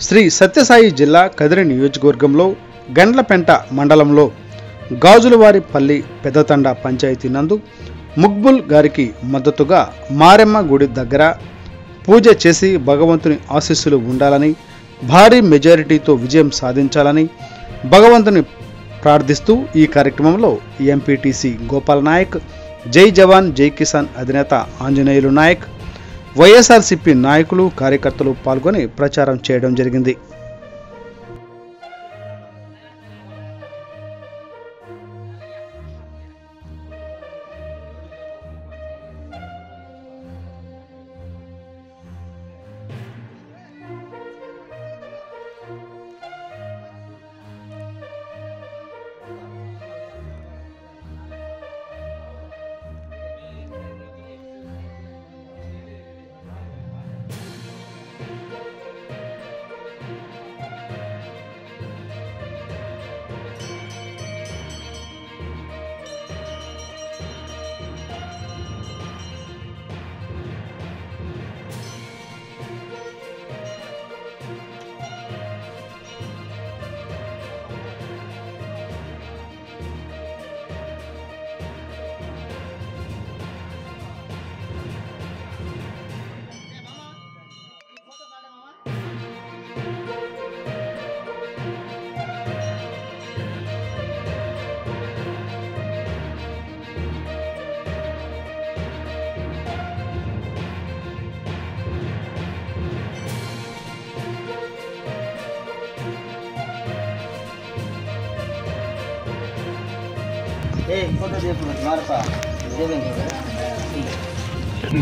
శ్రీ సత్యసాయి జిల్లా కదిరి నియోజకవర్గంలో గండ్లపెంట మండలంలో గాజులవారిపల్లి పెద్దతండ పంచాయతీ నందు ముక్బుల్ గారికి మద్దతుగా మారెమ్మ గుడి దగ్గర పూజ చేసి భగవంతుని ఆశీస్సులు ఉండాలని, భారీ మెజారిటీతో విజయం సాధించాలని భగవంతుని ప్రార్థిస్తూ ఈ కార్యక్రమంలో ఎంపీటీసీ గోపాల్ నాయక్, జై జవాన్ జై కిసాన్ అధినేత ఆంజనేయులు నాయక్, వైఎస్ఆర్సీపీ నాయకులు కార్యకర్తలు పాల్గొని ప్రచారం చేయడం జరిగింది.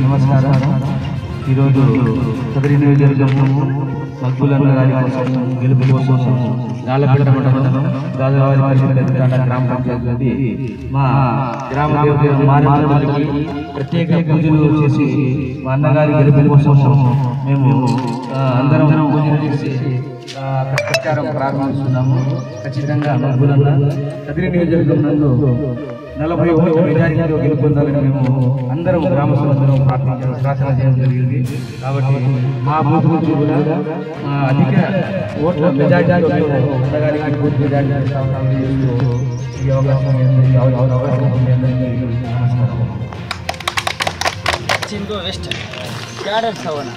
నమస్కారం. ఈరోజు కదిరి నియోజకవర్గం మక్బుల్ గారి కోసం గెలుపు కోసం గండ్లపెంట మండలం గాజులవారిపల్లి పెద్దతండ గ్రామ పంచాయతీ మా గ్రామ దేవత మారెమ్మకి ప్రత్యేక పూజలు చేసి మా అన్నగారి గెలుపు కోసం మేము అందరం పూజలు చేసి ప్రచారం ప్రారంభిస్తున్నాము. ఖచ్చితంగా మక్బుల్ కదిరి నియోజకవర్గం నందు 40 మెజారిటీతో గెలుపొందాలని మేము అందరం గ్రామస్తులందరం ప్రార్థన చేయడం జరిగింది. కాబట్టి మా బూత్ నుంచి కూడా అధిక ఓట్ల మెజారిటీతో అన్నగారికి పూర్తి మెజారిటీ ఈ అవకాశం నమస్కారం.